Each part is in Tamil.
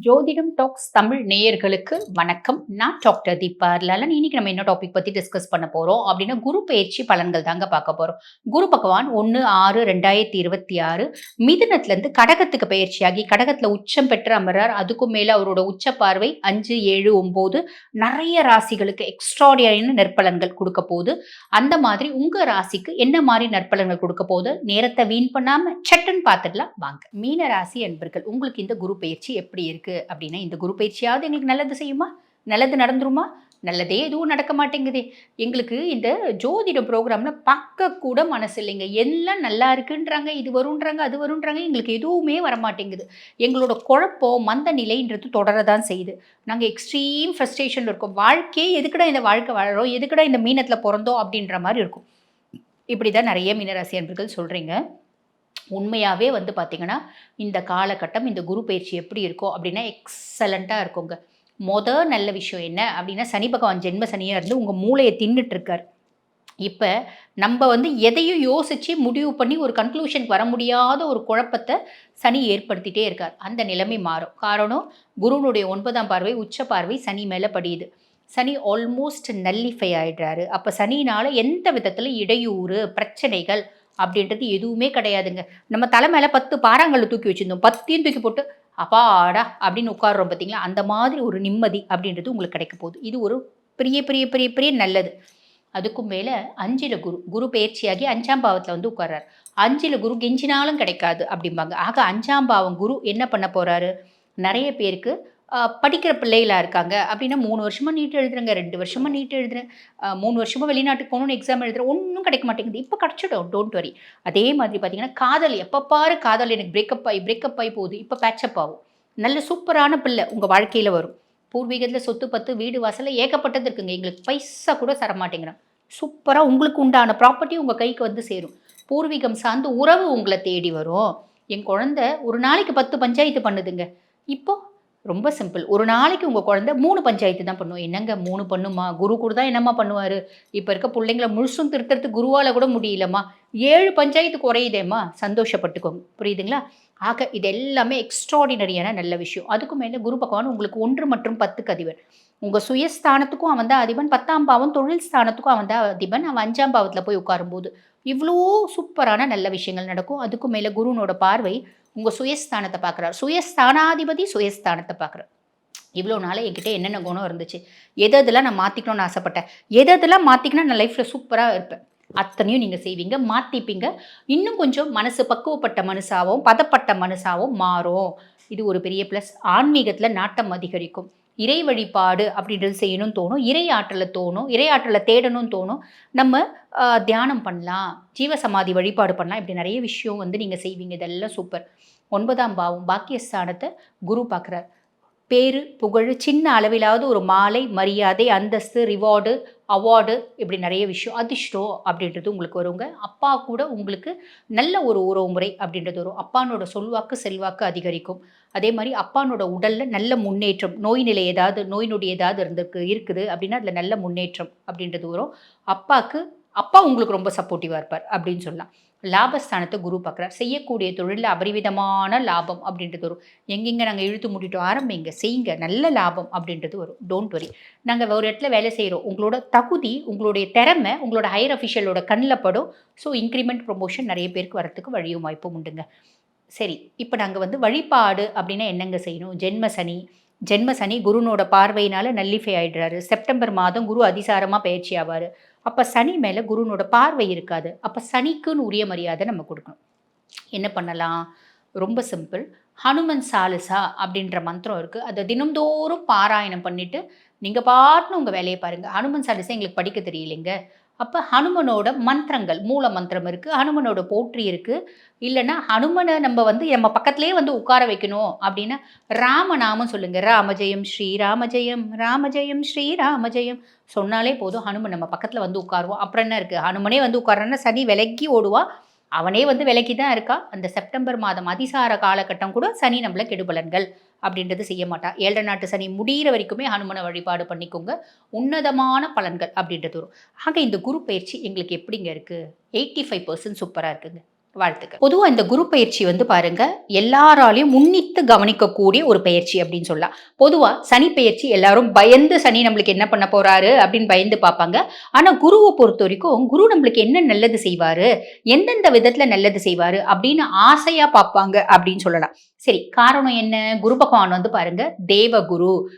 ஜோதிடம் டாக்ஸ் தமிழ் நேயர்களுக்கு வணக்கம். நான் டாக்டர் தீபா லலன். இன்னைக்கு நம்ம என்ன டாபிக் பத்தி டிஸ்கஸ் பண்ண போறோம் அப்படின்னா, குரு பெயர்ச்சி பலன்கள் தாங்க பார்க்க போறோம். குரு பகவான் 1/6/2026 மிதுனத்துல இருந்து கடகத்துக்கு பெயர்ச்சியாகி கடகத்துல உச்சம் பெற்று அமர்றார். அதுக்கும் மேல அவரோட உச்ச பார்வை 5, 7, 9 நிறைய ராசிகளுக்கு எக்ஸ்ட்ராடினரியான நற்பலன்கள் கொடுக்க போகுது. அந்த மாதிரி உங்க ராசிக்கு என்ன மாதிரி நற்பலன்கள் கொடுக்க போகுது, நேரத்தை வீண் பண்ணாம சட்டுன்னு பார்த்துடலாம் வாங்க. மீன ராசி என்பர்கள், உங்களுக்கு இந்த குரு பெயர்ச்சி எப்படி இருக்கு அப்படின்னா, இந்த குரு பயிற்சியாவது எங்களுக்கு நல்லது செய்யுமா, நல்லது நடந்துருமா? நல்லதே எதுவும் நடக்க மாட்டேங்குதே. எங்களுக்கு இந்த ஜோதிட ப்ரோக்ராம்ல பார்க்க கூட மனசு இல்லைங்க. எல்லாம் நல்லா இருக்குன்றாங்க, இது வருன்றாங்க, அது வருன்றாங்க, எங்களுக்கு எதுவுமே வரமாட்டேங்குது. எங்களோட குழப்பம் மந்த நிலைன்றது தொடரதான் செய்யுது. நாங்கள் எக்ஸ்ட்ரீம் ஃப்ரஸ்ட்ரேஷன்ல இருக்கோம். வாழ்க்கையே எதுக்குடா இந்த வாழ்க்கை வாழறோம், எதுக்குடா இந்த மீனத்தில் பிறந்தோம் அப்படின்ற மாதிரி இருக்கும். இப்படி தான் நிறைய மீனராசி அன்பர்கள் சொல்கிறீங்க. உண்மையாகவே வந்து பார்த்திங்கன்னா, இந்த காலகட்டம் இந்த குரு பயிற்சி எப்படி இருக்கும் அப்படின்னா எக்ஸலண்ட்டாக இருக்குங்க. நல்ல விஷயம் என்ன அப்படின்னா, சனி பகவான் ஜென்ம சனியாக இருந்து உங்கள் மூளையை தின்னுட்டுருக்கார். இப்போ நம்ம வந்து எதையும் யோசித்து முடிவு பண்ணி ஒரு கன்க்ளூஷனுக்கு வர முடியாத ஒரு குழப்பத்தை சனி ஏற்படுத்திகிட்டே இருக்கார். அந்த நிலைமை மாறும். காரணம், குருனுடைய 9ஆம் பார்வை உச்ச பார்வை சனி மேலே படியுது. சனி ஆல்மோஸ்ட் நல்லிஃபை ஆகிடுறாரு. அப்போ சனினால் எந்த விதத்தில் இடையூறு பிரச்சனைகள் அப்படின்றது எதுவுமே கிடையாதுங்க. நம்ம தலை மேலே 10 பாறாங்கல்ல தூக்கி வச்சுருந்தோம், 10யும் தூக்கி போட்டு அப்பாடா அப்படின்னு உட்காடுறோம் பார்த்தீங்களா, அந்த மாதிரி ஒரு நிம்மதி அப்படின்றது உங்களுக்கு கிடைக்க போகுது. இது ஒரு பெரிய பெரிய பெரிய பெரிய நல்லது. அதுக்கும் மேலே 5ல் குரு பயிற்சியாகி 5ஆம் பாவத்தில் வந்து உட்கார்றாரு. 5ல் குரு கெஞ்சினாலும் கிடைக்காது அப்படிம்பாங்க. ஆக 5ஆம் பாவம் குரு என்ன பண்ண போகிறாரு, நிறைய பேருக்கு படிக்கிற பிள்ளைகளாக இருக்காங்க அப்படின்னா 3 வருஷமாக நீட் எழுதுறேங்க, 2 வருஷமாக நீட் எழுதுறேன், 3 வருஷமாக வெளிநாட்டுக்கு போகணுன்னு எக்ஸாம் எழுதுறேன், ஒன்றும் கிடைக்க மாட்டேங்குது. இப்போ கிடச்சிடும், டோன்ட் வரி. அதே மாதிரி பார்த்தீங்கன்னா, காதல் எப்போ பாரு காதல் எனக்கு பிரேக்கப் ஆகி போகுது, இப்போ பேச்சப் ஆகும். நல்ல சூப்பரான பிள்ளை உங்கள் வாழ்க்கையில் வரும். பூர்வீகத்தில் சொத்து பத்து வீடு வாசலில் ஏகப்பட்டது இருக்குங்க. எங்களுக்கு பைசா கூட தர மாட்டேங்கிறோம். சூப்பராக உங்களுக்கு உண்டான ப்ராப்பர்ட்டி உங்கள் கைக்கு வந்து சேரும். பூர்வீகம் சார்ந்து உறவு உங்களை தேடி வரும். என் குழந்தை ஒரு நாளைக்கு 10 பஞ்சாயத்து பண்ணுதுங்க. இப்போது ரொம்ப சிம்பிள். ஒரு நாளைக்கு உங்கள் குழந்தை 3 பஞ்சாயத்து தான் பண்ணும். என்னங்க 3 பண்ணுமா? குரு கூட தான் என்னம்மா பண்ணுவார்? இப்போ இருக்க பிள்ளைங்கள முழுசும் திருத்துறதுக்கு குருவால் கூட முடியலம்மா. 7 பஞ்சாயத்து குறையுதேம்மா, சந்தோஷப்பட்டுக்கோங்க. புரியுதுங்களா? ஆக இது எல்லாமே எக்ஸ்ட்ராடினரியான நல்ல விஷயம். அதுக்கு மேலே குரு பகவான் உங்களுக்கு 1 மற்றும் 10க்கு அதிபன். உங்கள் சுயஸ்தானத்துக்கும் அவன் தான் அதிபன், 10ஆம் பாவம் தொழில் ஸ்தானத்துக்கும் அவன் தான் அதிபன். அவன் 5ஆம் பாவத்தில் போய் உட்காரும்போது இவ்வளோ சூப்பரான நல்ல விஷயங்கள் நடக்கும். அதுக்கும் மேலே குருனோட பார்வை உங்கள் சுயஸ்தானத்தை பார்க்குறாரு. சுயஸ்தானாதிபதி சுயஸ்தானத்தை பார்க்குறாரு. இவ்வளோ நாள் என்கிட்ட என்னென்ன குணம் இருந்துச்சு, எதெல்லாம் நான் மாற்றிக்கணும்னு ஆசைப்பட்டேன், எதெல்லாம் மாற்றிக்கணும் நான் லைஃப்பில் சூப்பராக இருப்பேன், அத்தனையும் நீங்கள் செய்வீங்க, மாற்றிப்பீங்க. இன்னும் கொஞ்சம் மனசு பக்குவப்பட்ட மனசாகவும் பதப்பட்ட மனசாகவும் மாறும். இது ஒரு பெரிய ப்ளஸ். ஆன்மீகத்தில் நாட்டம் அதிகரிக்கும். இறை வழிபாடு அப்படின்றது செய்யணும்னு தோணும். இறை ஆற்றலை தேடணும்னு தோணும். நம்ம தியானம் பண்ணலாம், ஜீவசமாதி வழிபாடு பண்ணலாம். இப்படி நிறைய விஷயம் வந்து நீங்கள் செய்வீங்க. இதெல்லாம் சூப்பர். 9ஆம் பாவம் பாக்கியஸ்தானத்தை குரு பார்க்குறார். பேரு புகழ், சின்ன அளவிலாவது ஒரு மாலை மரியாதை அந்தஸ்து ரிவார்டு அவார்டு இப்படி நிறைய விஷயம் அதிர்ஷ்டம் அப்படின்றது உங்களுக்கு வருங்க. அப்பா கூட உங்களுக்கு நல்ல ஒரு உறவு முறை அப்படின்றது வரும். அப்பானோட சொல்வாக்கு செல்வாக்கு அதிகரிக்கும். அதே மாதிரி அப்பானோட உடலில் நல்ல முன்னேற்றம், நோய் நொடி ஏதாவது இருக்குது அப்படின்னா அதில் நல்ல முன்னேற்றம் அப்படின்றது வரும். அப்பா உங்களுக்கு ரொம்ப சப்போர்ட்டிவாக இருப்பார் அப்படின்னு சொல்லலாம். லாபஸ்தானத்தை குரு பார்க்குறார். செய்யக்கூடிய தொழிலில் அபரிவிதமான லாபம் அப்படின்றது வரும். எங்கெங்கே நாங்கள் இழுத்து மூட்டிட்டோம், ஆரம்பிங்க, செய்யுங்க, நல்ல லாபம் அப்படின்றது வரும். Don't worry. நாங்கள் ஒரு இடத்துல வேலை செய்கிறோம், உங்களோட தகுதி உங்களுடைய திறமை உங்களோட ஹையர் அஃபிஷியலோட கண்ணில் படும். ஸோ இன்க்ரிமெண்ட் ப்ரொமோஷன் நிறைய பேருக்கு வரத்துக்கு வழியும் வாய்ப்பும் உண்டுங்க. சரி, இப்போ நாங்கள் வந்து வழிபாடு அப்படின்னா என்னங்க செய்யணும்? ஜென்ம சனி குருனோட பார்வையினால் நல்லிஃபை ஆகிடுறாரு. செப்டம்பர் மாதம் குரு அதிசாரமாக பயிற்சி ஆவார். அப்போ சனி மேலே குருனோட பார்வை இருக்காது. அப்போ சனிக்குன்னு உரிய மரியாதை நம்ம கொடுக்கணும். என்ன பண்ணலாம்? ரொம்ப சிம்பிள். ஹனுமன் சாலிசா அப்படின்ற மந்திரம் இருக்குது. அதை தினந்தோறும் பாராயணம் பண்ணிவிட்டு நீங்கள் பாட்டுன்னு உங்கள் வேலையை பாருங்கள். ஹனுமன் சாலிசா எங்களுக்கு படிக்க தெரியலைங்க. அப்போ ஹனுமனோட மந்திரங்கள், மூல மந்திரம் இருக்குது, ஹனுமனோட போற்றி இருக்குது. இல்லைன்னா ஹனுமனை நம்ம பக்கத்துலேயே வந்து உட்கார வைக்கணும் அப்படின்னா ராமநாமம் சொல்லுங்கள். ராமஜெயம் ஸ்ரீராமஜெயம், ராமஜெயம் ஸ்ரீராமஜெயம் சொன்னாலே போதும். ஹனுமன் நம்ம பக்கத்தில் வந்து உட்காருவோம். அப்புறம் என்ன இருக்குது? ஹனுமனே வந்து உட்காரன்னா சனி விலக்கி ஓடுவா. அவனே வந்து விலக்கி தான் இருக்கா. அந்த செப்டம்பர் மாதம் அதிசார காலகட்டம் கூட சனி நம்மள கெடுபலன்கள் அப்படின்றது செய்ய மாட்டா. 7 நாட்டு சனி முடிகிற வரைக்குமே ஹனுமனை வழிபாடு பண்ணிக்கோங்க. உன்னதமான பலன்கள் அப்படின்றது வரும். ஆக இந்த குரு பயிற்சி எங்களுக்கு எப்படிங்க இருக்குது? 85% சூப்பராக இருக்குங்க. வாழ்த்துக்கள். பொதுவா இந்த குரு பயிற்சி வந்து பாருங்க, எல்லாராலயும் உன்னித்து கவனிக்கக்கூடிய ஒரு பயிற்சி அப்படின்னு சொல்லலாம். பொதுவா சனி பெயர்ச்சி எல்லாரும் பயந்து சனி நம்மளுக்கு என்ன பண்ண போறாரு அப்படின்னு பயந்து பார்ப்பாங்க. ஆனா குருவ பொறுத்தவரைக்கும், குரு நம்மளுக்கு என்ன நல்லது செய்வாரு? எந்தெந்த விதத்துல நல்லது செய்வாரு? அப்படின்னு ஆசையா பார்ப்பாங்க அப்படின்னு சொல்லலாம். சரி, காரணம் என்ன? குரு பகவான் வந்து பாருங்க, தேவகுரு,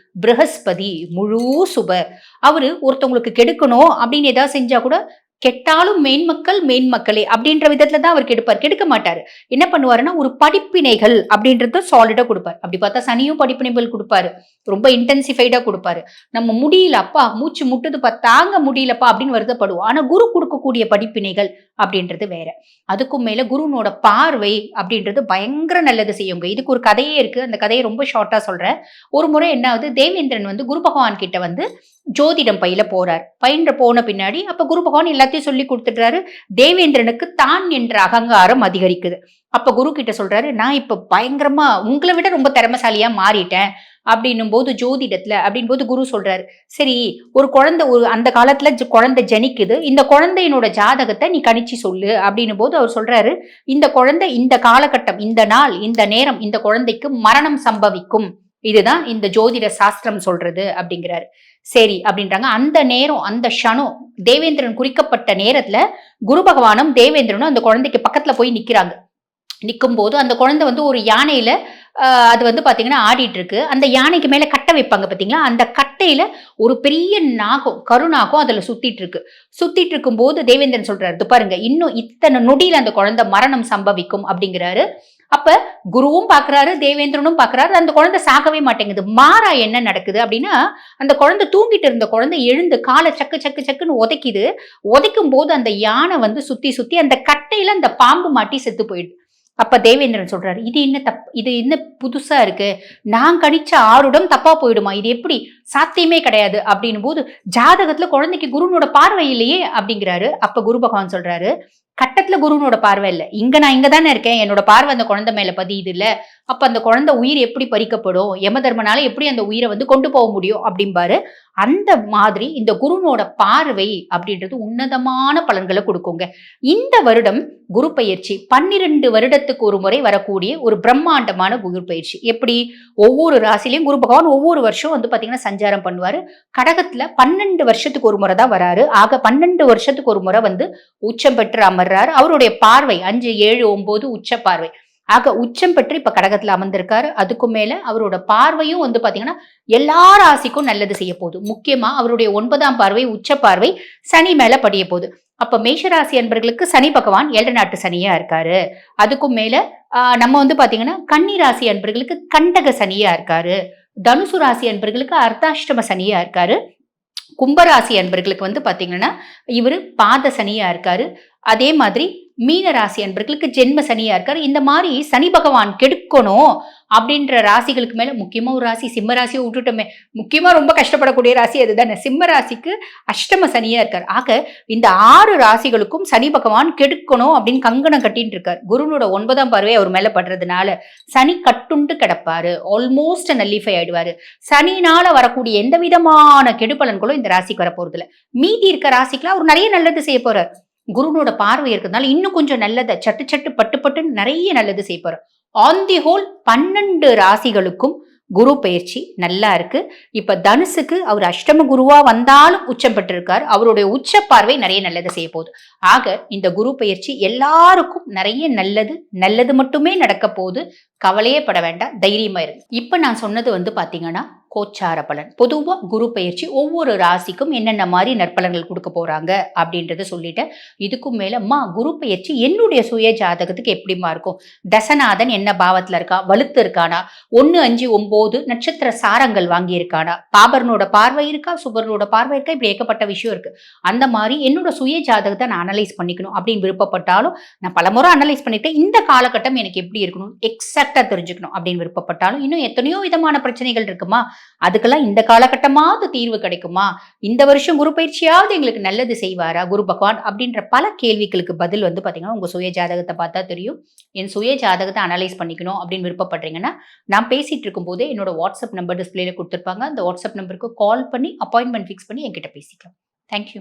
ப்ரஹஸ்பதி, முழு சுபர். அவரு ஒருத்தவங்களுக்கு கெடுக்கணும் அப்படின்னு ஏதாவது செஞ்சா கூட கெட்டாலும் மேன்மக்கள் மேன்மக்களே அப்படின்ற விதத்துல தான் அவர் கெடுப்பார். கெடுக்க மாட்டாரு. என்ன பண்ணுவாருன்னா, ஒரு படிப்பினைகள் அப்படின்றத சாலிடா குடுப்பாரு. அப்படி பார்த்தா சனியும் படிப்பினைகள் குடுப்பாரு. ரொம்ப இன்டென்சிஃபைடா குடுப்பாரு. நம்ம முடியல அப்பா, மூச்சு முட்டுதுப்பா, தாங்க முடியலப்பா அப்படின்னு வருத்தப்படுவோம். ஆனா குரு குடுக்கக்கூடிய படிப்பினைகள் அப்படின்றது வேற. அதுக்கும் மேல குருனோட பார்வை அப்படின்றது பயங்கர நல்லது செய்யுங்க. இதுக்கு ஒரு கதையே இருக்கு. அந்த கதையை ரொம்ப ஷார்ட்டா சொல்றேன். ஒரு முறை என்ன ஆகுது, தேவேந்திரன் வந்து குரு பகவான் கிட்ட வந்து ஜோதிடம் பயில போறார். பயின்ற போன பின்னாடி அப்ப குரு பகவான் எல்லாத்தையும் சொல்லி கொடுத்துடுறாரு. தேவேந்திரனுக்கு தான் என்ற அகங்காரம் அதிகரிக்குது. அப்ப குரு கிட்ட சொல்றாரு, நான் இப்ப பயங்கரமா உங்களை விட ரொம்ப திறமைசாலியா மாறிட்டேன் அப்படின்னும் போது ஜோதிடத்துல அப்படின் போது குரு சொல்றாரு, சரி ஒரு குழந்தை ஒரு அந்த காலத்துல குழந்தை ஜனிக்குது, இந்த குழந்தையினோட ஜாதகத்தை நீ கணிச்சு சொல்லு அப்படின்னும் போது அவர் சொல்றாரு, இந்த குழந்தை இந்த காலகட்டம், இந்த நாள், இந்த நேரம் இந்த குழந்தைக்கு மரணம் சம்பவிக்கும். இதுதான் இந்த ஜோதிட சாஸ்திரம் சொல்றது அப்படிங்கிறாரு. சரி அப்படின்றாங்க. அந்த நேரம், அந்த க்ஷணம், தேவேந்திரன் குறிக்கப்பட்ட நேரத்துல குரு பகவானும் தேவேந்திரனும் அந்த குழந்தைக்கு பக்கத்துல போய் நிக்கிறாங்க. நிக்கும் போது அந்த குழந்தை வந்து ஒரு யானையில அது வந்து பாத்தீங்கன்னா ஆடிட்டு இருக்கு. அந்த யானைக்கு மேல கட்டை வைப்பாங்க பாத்தீங்களா, அந்த கட்டையில ஒரு பெரிய நாகம், கருநாகம் அதுல சுத்திட்டு இருக்கு. சுத்திட்டு இருக்கும் போது தேவேந்திரன் சொல்றாரு, இது பாருங்க இன்னும் இத்தனை நொடியில அந்த குழந்தை மரணம் சம்பவிக்கும் அப்படிங்கிறாரு. அப்ப குருவும் பாக்குறாரு, தேவேந்திரனும் பாக்குறாரு, அந்த குழந்தை சாகவே மாட்டேங்குது. மாறா என்ன நடக்குது அப்படின்னா, அந்த குழந்தை தூங்கிட்டு இருந்த குழந்தை எழுந்து காலை சக்கு சக்கு சக்குன்னு உதைக்குது. உதைக்கும் போது அந்த யானை வந்து சுத்தி சுத்தி அந்த கட்டையில அந்த பாம்பு மாட்டி செத்து போயிடுது. அப்ப தேவேந்திரன் சொல்றாரு, இது என்ன இது என்ன புதுசா இருக்கு, நான் கணிச்ச ஆருடம் தப்பா போயிடுமா, இது எப்படி சாத்தியமே கிடையாது அப்படின்னும் போது, ஜாதகத்துல குழந்தைக்கு குருனோட பார்வை இல்லையே அப்படிங்கிறாரு. அப்ப குரு பகவான் சொல்றாரு, கட்டத்துல குருனோட பார்வை இல்ல, நான் இங்கதானே இருக்கேன், என்னோட பார்வை அந்த குழந்தை மேல பதியுது இல்ல, அப்ப அந்த குழந்தை உயிர் எப்படி பறிக்கப்படும், யமதர்மனால எப்படி அந்த உயிரை வந்து கொண்டு போக முடியும் அப்படிம்பாரு. அந்த மாதிரி இந்த குருனோட பார்வை அப்படின்றது உன்னதமான பலன்களை கொடுக்குங்க. இந்த வருடம் குரு பயிற்சி 12 வருடத்துக்கு ஒரு முறை வரக்கூடிய ஒரு பிரம்மாண்டமான குரு பயிற்சி. எப்படி ஒவ்வொரு ராசிலையும் குரு பகவான் ஒவ்வொரு வருஷம் வந்து பாத்தீங்கன்னா சஞ்சாரம் பண்ணுவாரு. கடகத்துல 12 வருஷத்துக்கு ஒரு முறை தான் வராரு. ஆக 12 வருஷத்துக்கு ஒரு முறை வந்து உச்சம் பெற்று அமர்றாரு. அவருடைய பார்வை 5, 7, 9 உச்ச பார்வை. ஆக உச்சம் பெற்று இப்ப கடகத்துல அமர்ந்திருக்காரு. அதுக்கும் மேல அவரோட பார்வையும் வந்து பாத்தீங்கன்னா எல்லா ராசிக்கும் நல்லது செய்ய போகுது. முக்கியமா அவருடைய 9ஆம் பார்வை, உச்ச பார்வை சனி மேல படிய போகுது. அப்ப மேஷராசி அன்பர்களுக்கு சனி பகவான் 7 நாட்டு சனியா இருக்காரு. அதுக்கும் மேல நம்ம வந்து பாத்தீங்கன்னா கன்னி ராசி அன்பர்களுக்கு கண்டக சனியா இருக்காரு. தனுசு ராசி அன்பர்களுக்கு அர்த்தாஷ்டம சனியா இருக்காரு. கும்பராசி அன்பர்களுக்கு வந்து பாத்தீங்கன்னா இவரு பாத சனியா இருக்காரு. அதே மாதிரி மீன ராசி அன்பர்களுக்கு ஜென்ம சனியா இருக்காரு. இந்த மாதிரி சனி பகவான் கெடுக்கணும் அப்படின்ற ராசிகளுக்கு மேல முக்கியமா ஒரு ராசி சிம்ம ராசியை விட்டுட்டோமே, முக்கியமா ரொம்ப கஷ்டப்படக்கூடிய ராசி அதுதானே, சிம்ம ராசிக்கு அஷ்டம சனியா இருக்காரு. ஆக இந்த 6 ராசிகளுக்கும் சனி பகவான் கெடுக்கணும் அப்படின்னு கங்கணம் கட்டிட்டு இருக்காரு. குருனோட 9ஆம் பார்வை அவர் மேல படுறதுனால சனி கட்டுண்டு கிடப்பாரு, ஆல்மோஸ்ட் நல்லிஃபை ஆயிடுவாரு. சனினால வரக்கூடிய எந்த விதமான கெடுபலன்களும் இந்த ராசிக்கு வரப்போறது இல்ல. மீதி இருக்க ராசிக்குலாம் அவர் நிறைய நல்லது செய்ய போறார். குருனோட பார்வை இருக்கிறதுனால இன்னும் கொஞ்சம் நல்லதை சட்டு சட்டு பட்டு பட்டுன்னு நிறைய நல்லது செய்ய போறார். ஆன் தி ஹோல் 12 ராசிகளுக்கும் குரு பயிற்சி நல்லா இருக்கு. இப்ப தனுசுக்கு அவர் அஷ்டம குருவா வந்தாலும் உச்சம் பெற்று இருக்காரு. அவருடைய உச்ச பார்வை நிறைய நல்லது செய்ய போகுது. ஆக இந்த குரு பயிற்சி எல்லாருக்கும் நிறைய நல்லது மட்டுமே நடக்க போகுது. கவலையே பட வேண்டாம், தைரியமா இருக்கு. இப்ப நான் சொன்னது வந்து பாத்தீங்கன்னா கோச்சார பலன். பொதுவா குரு பயிற்சி ஒவ்வொரு ராசிக்கும் என்னென்ன மாதிரி நற்பலன்கள் கொடுக்க போறாங்க அப்படின்றத சொல்லிட்டேன். இதுக்கும் மேல குரு பயிற்சி என்னுடைய சுய ஜாதகத்துக்கு எப்படிமா இருக்கும், தசநாதன் என்ன பாவத்துல இருக்கா, வலுத்து இருக்கானா, 1, 5, 9 நட்சத்திர சாரங்கள் வாங்கி இருக்கானா, பாபர்னோட பார்வை இருக்கா, சுபர்னோட பார்வை இருக்கா, இப்படி ஏகப்பட்ட விஷயம் இருக்கு. அந்த மாதிரி என்னோட சுய ஜாதகத்தை நான் அனலைஸ் பண்ணிக்கணும் அப்படின்னு விருப்பப்பட்டாலும், நான் பலமுறை அனலைஸ் பண்ணிட்டேன், இந்த காலகட்டம் எனக்கு எப்படி இருக்கணும் எக்ஸாக்டா தெரிஞ்சுக்கணும் அப்படின்னு விருப்பப்பட்டாலும், இன்னும் எத்தனையோ விதமான பிரச்சனைகள் இருக்குமா, அதுக்கெல்லாம் இந்த காலகட்டமாவது தீர்வு கிடைக்குமா, இந்த வருஷம் குரு பயிற்சியாவது எங்களுக்கு நல்லது செய்வாரா குரு பகவான் அப்படின்ற பல கேள்விகளுக்கு பதில் வந்து பாத்தீங்கன்னா உங்க சுய ஜாதகத்தை பார்த்தா தெரியும். என் சுய ஜாதகத்தை அனலைஸ் பண்ணிக்கணும் அப்படின்னு விருப்பப்படுறீங்கன்னா, நான் பேசிட்டு இருக்கும் போதே என்னோட வாட்ஸ்அப் நம்பர் டிஸ்பிளேல கொடுத்துருப்பாங்க. அந்த வாட்ஸ்அப் நம்பருக்கு கால் பண்ணி அப்பாயின்மெண்ட் ஃபிக்ஸ் பண்ணி என்கிட்ட பேசிக்கலாம். தேங்க்யூ.